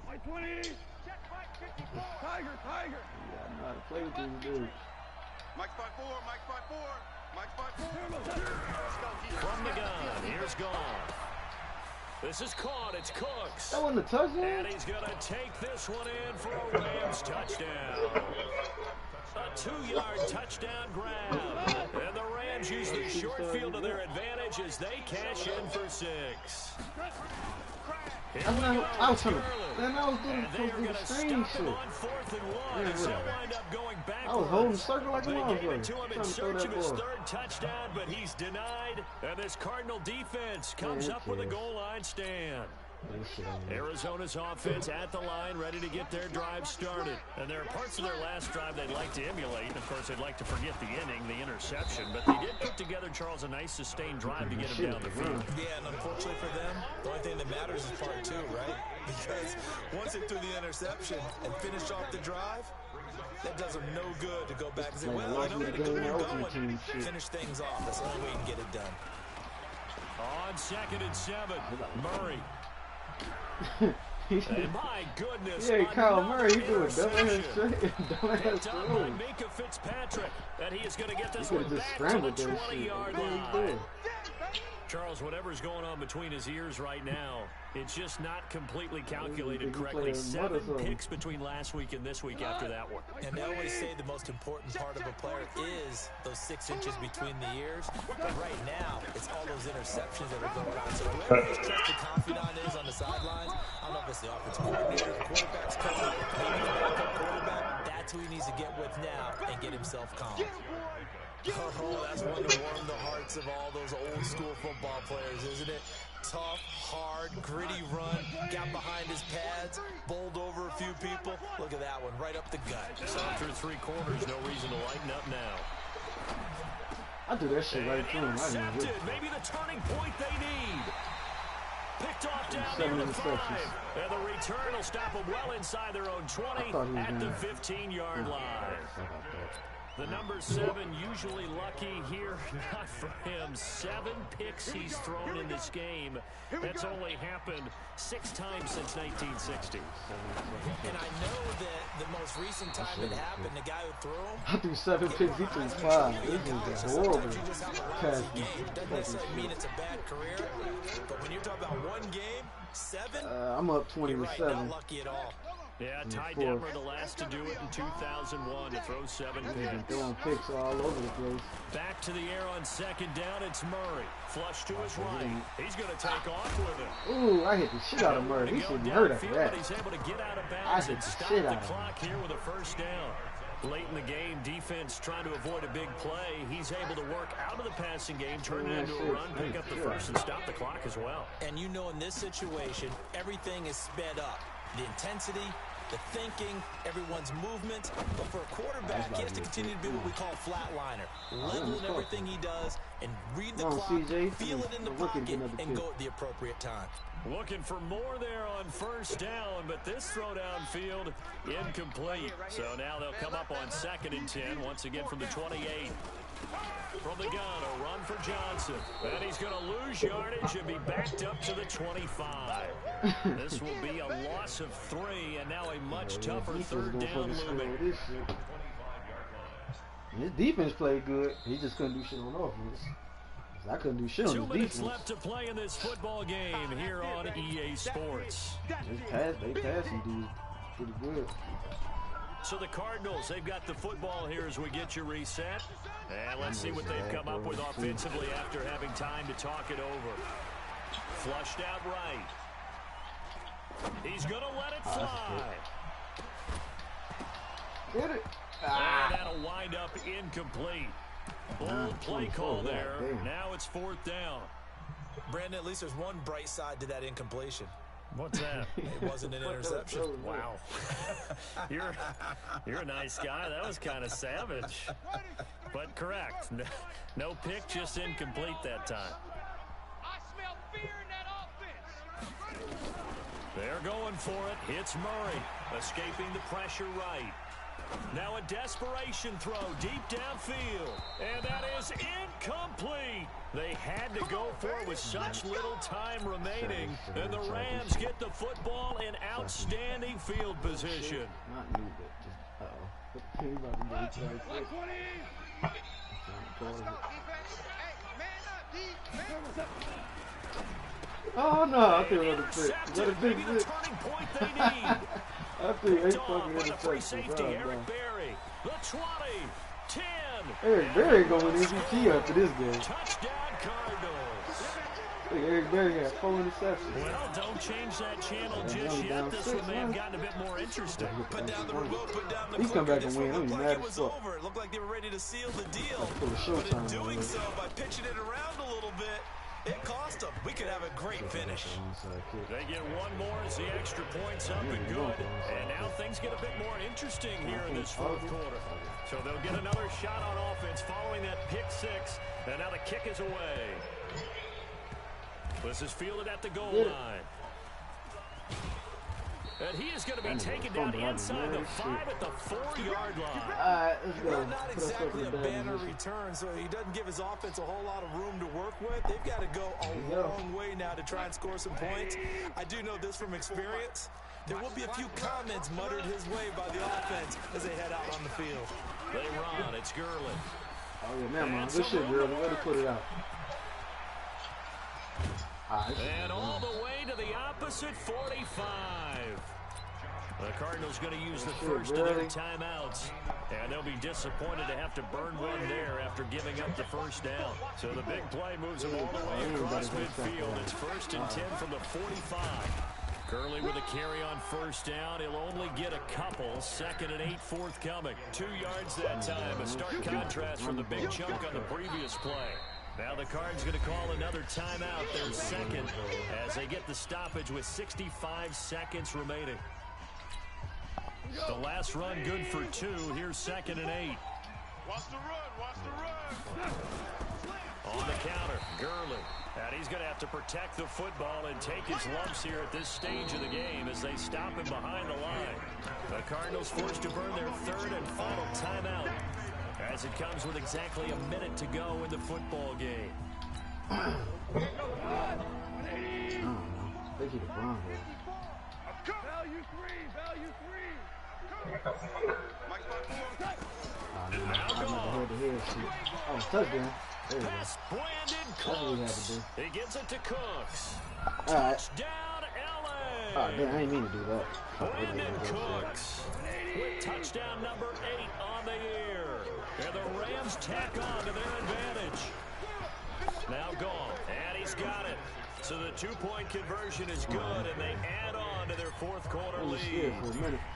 Mike 20. Check Mike 54. Tiger. Yeah, I know how to play with these dudes. Mike 5-4. Mike 5-4. Mike 5-4. From the gun, here's Goff. This is caught. It's Cooks. That wasn't a touchdown. And he's gonna take this one in for a Rams touchdown. A 2-yard touchdown grab. And the Rams use the short field to their advantage as they cash in for 6. I was trying to, man, I was doing the same shit. On 4th and 1. So wind up going backwards. I was holding the circle like a They gave it motherfucker. to him in search of his 3rd touchdown, but he's denied. And this Cardinal defense comes up with a goal line stand. Arizona's offense at the line, ready to get their drive started. And there are parts of their last drive they'd like to emulate. Of course, they'd like to forget the inning, the interception. But they did put together, Charles, a nice sustained drive to get him down the field. Yeah, and unfortunately for them, the only thing that matters is part 2, right? Because once they threw the interception and finished off the drive, that does them no good to go back and say, well, you know, to keep going, finish things off. That's the only way you can get it done. On 2nd and 7, Murray. And my goodness, Yeah, Kyle Murray, he doing interception. dumbass Down by throws. Minka Fitzpatrick, and he is going to get this He one could've just back to the scrambled that shit. 20-yard What are you line. doing? Charles, whatever's going on between his ears right now, it's just not completely calculated Think he correctly. playing mud or 7 something? picks between last week and this week after that one. And they always say the most important part of a player is those 6 inches between the ears. But right now, it's all those interceptions that are going on. So whoever his trusted confidant is on the sidelines, I don't know if it's the offensive coordinator, the quarterback's coach, maybe the backup quarterback, that's who he needs to get with now and get himself calm. Oh, that's one to warm the hearts of all those old school football players, isn't it? Tough, hard, gritty run, got behind his pads, bowled over a few people. Look at that one, right up the gut. So through 3 quarters, no reason to lighten up now. I do that shit right through him. I didn't Intercepted, get maybe the turning point they need. Picked off down 7 near the 5. interceptions. And the return will stop them well inside their own 20 at the 15-yard line. The number 7 usually lucky here, not for him. 7 picks he's thrown in this game. That's only happened 6 times since 1960. And I know that the most recent time it happened, the guy who threw him, I threw 7 picks, he threw 5. This is a horrible pass. doesn't necessarily mean it's a bad career, but when you're talking about one game, 7, I'm up 20 you're to right, 7. not lucky at all. Yeah, Ty Detmer, the last to do it in 2001 to throw 7 He's been picks. throwing picks all over the place. Back to the air on 2nd down, it's Murray. Flush to his right. He's going to take off with it. Ooh, I hit the shit out of Murray. He should be hurt after Downfield, that. but he's able to get out of I bounds hit and the stop shit the out of him. clock here with a first down. Late in the game, defense trying to avoid a big play. He's able to work out of the passing game, turn it into a run, pick up the first, and stop the clock as well. And you know, in this situation, everything is sped up. The intensity, the thinking, everyone's movement. But for a quarterback, he has to continue to be what we call flatliner. Level in everything he does and read the clock, CJ. feel it in the pocket, and go at the appropriate time. Looking for more there on first down, but this throw downfield incomplete. So now they'll come up on 2nd and 10, once again from the 28. From the gun, a run for Johnson. And he's going to lose yardage and be backed up to the 25. This will be a loss of 3, and now a much tougher 3rd down looming. His defense played good. He just couldn't do shit on offense. I couldn't do shit on 2 his minutes defense. left to play in this football game here on EA Sports. They passing dude pretty good. So the Cardinals, they've got the football here as we get you reset. And let's see what they've come up with offensively after having time to talk it over. Flushed out right. He's going to let it fly. Get it. And that'll wind up incomplete. Bold play call there. Now it's 4th down. Brandon, at least there's one bright side to that incompletion. What's that? It wasn't an interception. Wow. You're a nice guy. That was kind of savage. But correct. No pick, just incomplete that time. I smell fear in that offense. They're going for it. Hits Murray. Escaping the pressure right. Now a desperation throw deep downfield. And that is incomplete. They had to go for it with such little time remaining. And the Rams get the football in outstanding field position. Not me, but just, oh no, I threw another pick. Is that a big Maybe the pick? turning point they need. I threw 8 Picked off fucking by the free interceptions. safety, Oh, Eric no. Berry. The 20, 10. Eric Berry going MVP after this game. Touchdown Cardinals. Eric Berry had 4 interceptions. Well, don't change that channel just yet. This one may have gotten a bit more interesting. Put down the remote, put down the He's come back clicker. and This win. one I'm looked like mad it as was fuck. over. It looked like they were ready to seal the deal. For the But in showtime, doing man. so, by pitching it around a little bit, it cost them. We could have a great finish. They get one more as the extra point's up and good. And now things get a bit more interesting here in this 4th quarter. So they'll get another shot on offense following that pick 6. And now the kick is away. This is fielded at the goal line. And he is going to be taken down inside the 5 at the 4-yard line. Alright, let's go. Not exactly a banner return, so he doesn't give his offense a whole lot of room to work with. They've got to go a long way now to try and score some points. I do know this from experience. There will be a few comments muttered his way by the offense as they head out on the field. They run. It's Gurley. Oh, yeah, man. Good shit, Gurley. Way to put it out. And all the way to the opposite 45. The Cardinals going to use the first of their timeouts. And they'll be disappointed to have to burn one there after giving up the first down. So the big play moves them all the way across midfield. It's 1st and 10 from the 45. Gurley with a carry on first down. He'll only get a couple. 2nd and 8 forthcoming. 2 yards that time. A stark contrast from the big chunk on the previous play. Now the Cards going to call another timeout, their second, as they get the stoppage with 65 seconds remaining. The last run good for 2. Here's 2nd and 8. Watch the run, watch the run. On the counter, Gurley. And he's going to have to protect the football and take his lumps here at this stage of the game as they stop him behind the line. The Cardinals forced to burn their 3rd and final timeout, as it comes with exactly a minute to go in the football game. Thank you to Broncos. Value 3, value 3. Oh, touchdown. There we go. Pass Brandon That's what we had to Cooks. do. He gets it to Cooks. Alright. Touchdown, LA. Oh, damn, I didn't mean to do that. Brandon Cooks with touchdown number 8 on the year. And the Rams tack on to their advantage. Now gone, and he's got it. So the 2-point conversion is good, and they add on to their 4th quarter lead.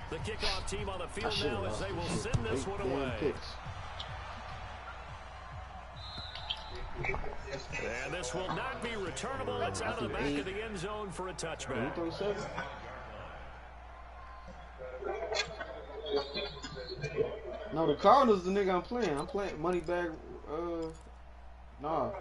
The kickoff team on the field now as they will send this one away. And this will not be returnable. It's out of the back of the end zone for a touchback. No, the Cardinals the nigga I'm playing. I'm playing money bag. Nah.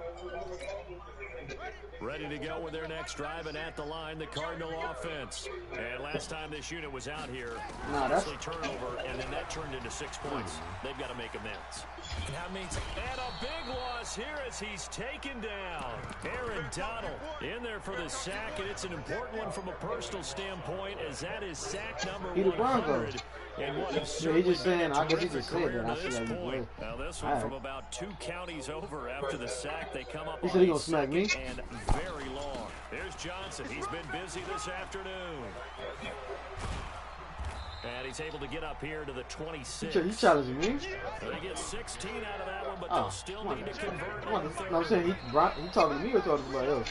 Ready to go with their next drive, and at the line, the Cardinal offense. And last time this unit was out here, mostly turnover, and then that turned into 6 points. They've got to make amends. And a big loss here as he's taken down. Aaron Donald in there for the sack, and it's an important one from a personal standpoint, as that is sack number 100. And what is he just saying, I guess he just said that. I feel like point. Now this one from about 2 counties over after the sack. They come up he said he gonna smack me. And very long. There's Johnson. He's been busy this afternoon. And he's able to get up here to the 26. He challenging me. They get 16 out of that one, but they'll still need to convert. No, I'm saying he talking to me or talking to somebody else.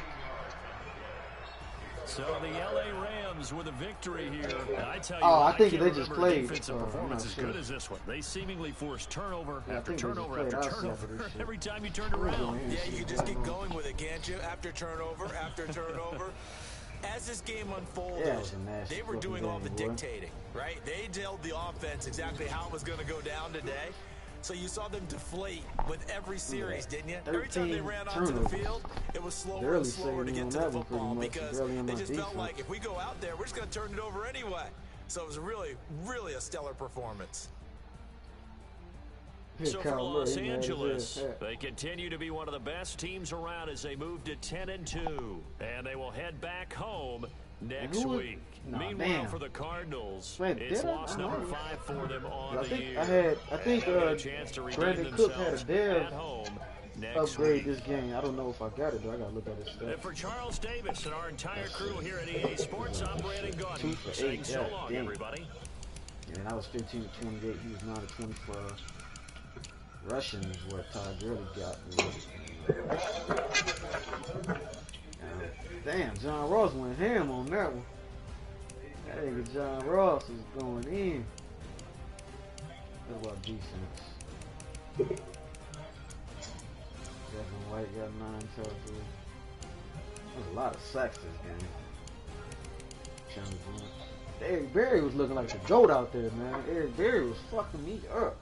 So the LA Rams with a victory here. I tell you, I think they just played. Defensive performance as good as this one. They seemingly forced turnover after turnover after turnover. Every time you turned around. Yeah, you can just get going with it, can't you? After turnover, after turnover. As this game unfolded, they were doing all the dictating, right? They told the offense exactly how it was going to go down today. So you saw them deflate with every series, didn't you? Every time they ran onto the field, it was slower and slower to get to the football because they just felt like if we go out there, we're just going to turn it over anyway. So it was really, really a stellar performance. So for Los Angeles, they continue to be one of the best teams around as they move to 10-2, and they will head back home next week. Meanwhile, for the Cardinals, it's loss number 5 for them on the year. I think Brandon Cook had a dare upgrade this game. I don't know if I got it, though. I got to look at his stuff. And for Charles Davis and our entire crew here at EA Sports, I'm Brandon Gaudin. Saying so long, everybody. And I was 15 to 28. He was 9 to 24. Russian is what Todd Gurley got. Damn, John Ross went ham on that one. That nigga John Ross is going in. What about defense? Devin White got 9 tackles. There's a lot of sacks this game. Eric Berry was looking like the GOAT out there, man. Eric Berry was fucking me up.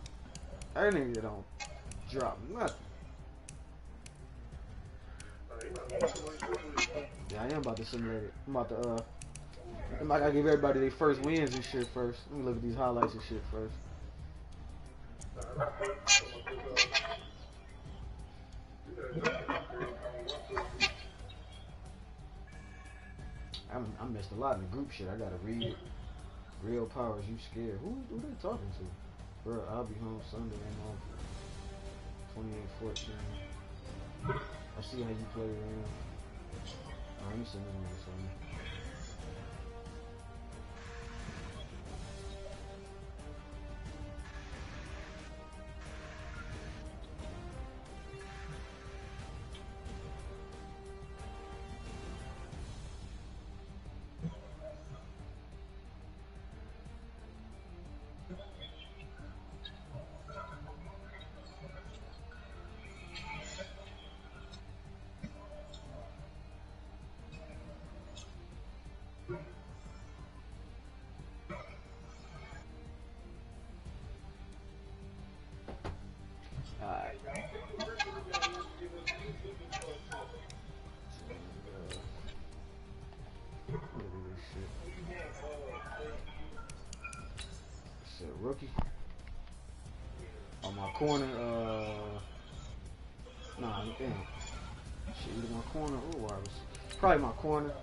That nigga don't drop nothing. Yeah, I am about to simulate it. I'm about to I gotta give everybody their first wins and shit first. Let me look at these highlights and shit first. I missed a lot in the group shit. I gotta read it. Real powers, you scared. Who they talking to? Bro, I'll be home Sunday and off 28-14. I see how you play around. Let me send this one to something. Alright. Shit, rookie. On my corner, nah, damn. Shit, either my corner or wide receiver. Probably my corner.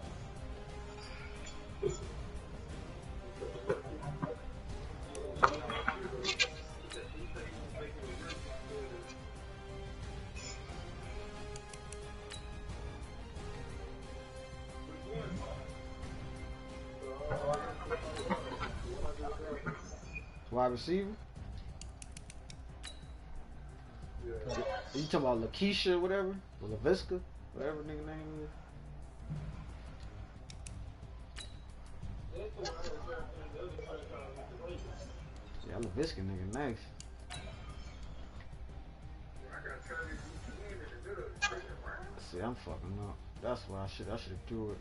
Wide receiver? Yeah. You talking about Lakeisha, whatever? Or LaVisca? Whatever nigga name is. Yeah, LaVisca nigga nice. See, I'm fucking up. That's why I should have threw it.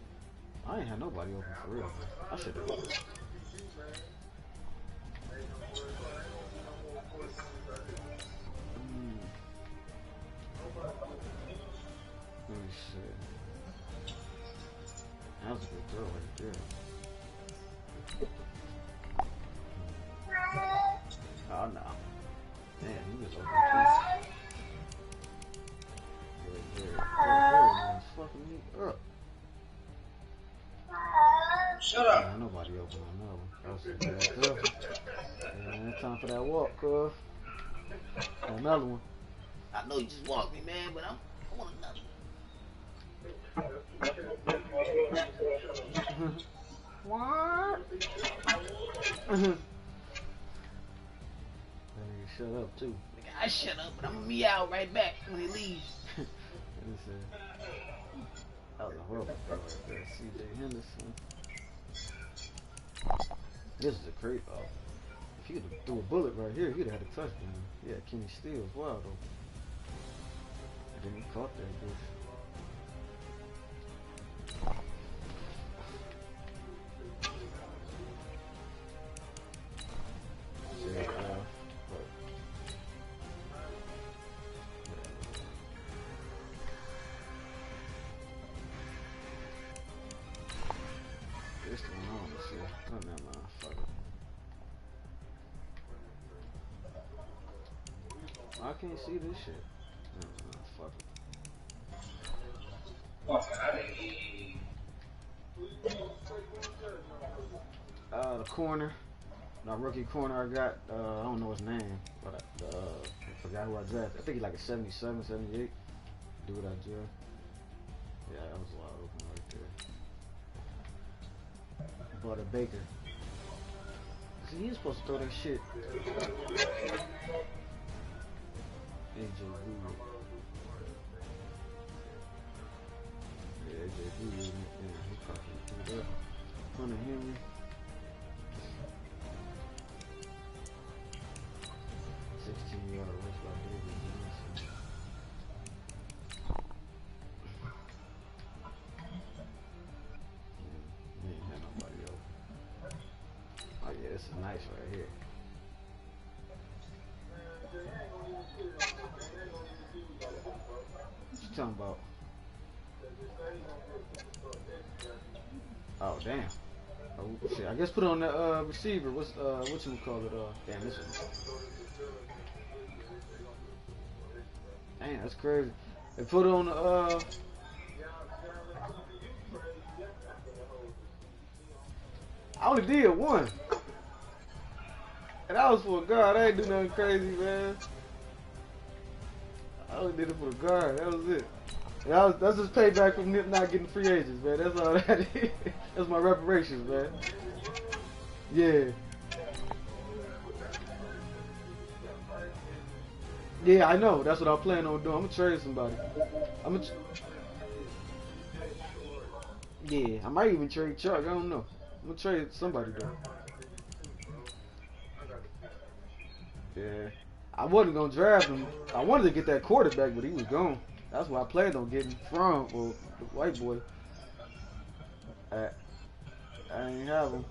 I ain't had nobody open for real, man. I should have. Let me see. That was a good throw right there. Oh no. Damn, he was open too. Right fucking me up. Shut up. Yeah, nobody open on that one. That was a bad throw. Yeah, time for that walk, cuz. Another one. I know you just walked me, man, but I want another one. What? That nigga shut up, too. Nigga, I shut up, but I'm gonna meow right back when he leaves. That was a horrible throw right there. C.J. Henderson. This is a creep. Oh. If he would have threw a bullet right here, he'd have had a touchdown. Yeah, Kenny Steele as well, though. And then he caught that bitch. This one on, let's see. Oh, never mind. Fuck it. I can't see this shit. Never mind. Fuck it. The corner. My rookie corner I got, I don't know his name, but I forgot who I drafted. I think he's like a 77, 78. Dude I drafted. Yeah, that was a lot open right there. Butter Baker. See, he was supposed to throw that shit. AJ Boo. Yeah, AJ Boo. Yeah, he probably threw that. Hunter Henry. 16-yard rush by David Johnson. He ain't had nobody open. Oh yeah, this is nice right here. What you talking about? Oh damn. Oh shit! I guess put on the receiver. What you call it? Damn, this one. Damn, that's crazy. They put on the I only did one, and that was for a guard. I ain't do nothing crazy, man. I only did it for the guard. That was it. That's just payback from not getting free agents, man. That's all that is. That's my reparations, man. Yeah. Yeah, I know. That's what I'm planning on doing. I'm gonna trade somebody. Yeah, I might even trade Chuck. I don't know. I'm gonna trade somebody though. Yeah. I wasn't gonna draft him. I wanted to get that quarterback, but he was gone. That's why I planned on getting from the white boy. I ain't have him.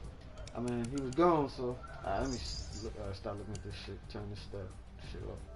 I mean, he was gone, so let me stop looking at this shit. Turn this shit off.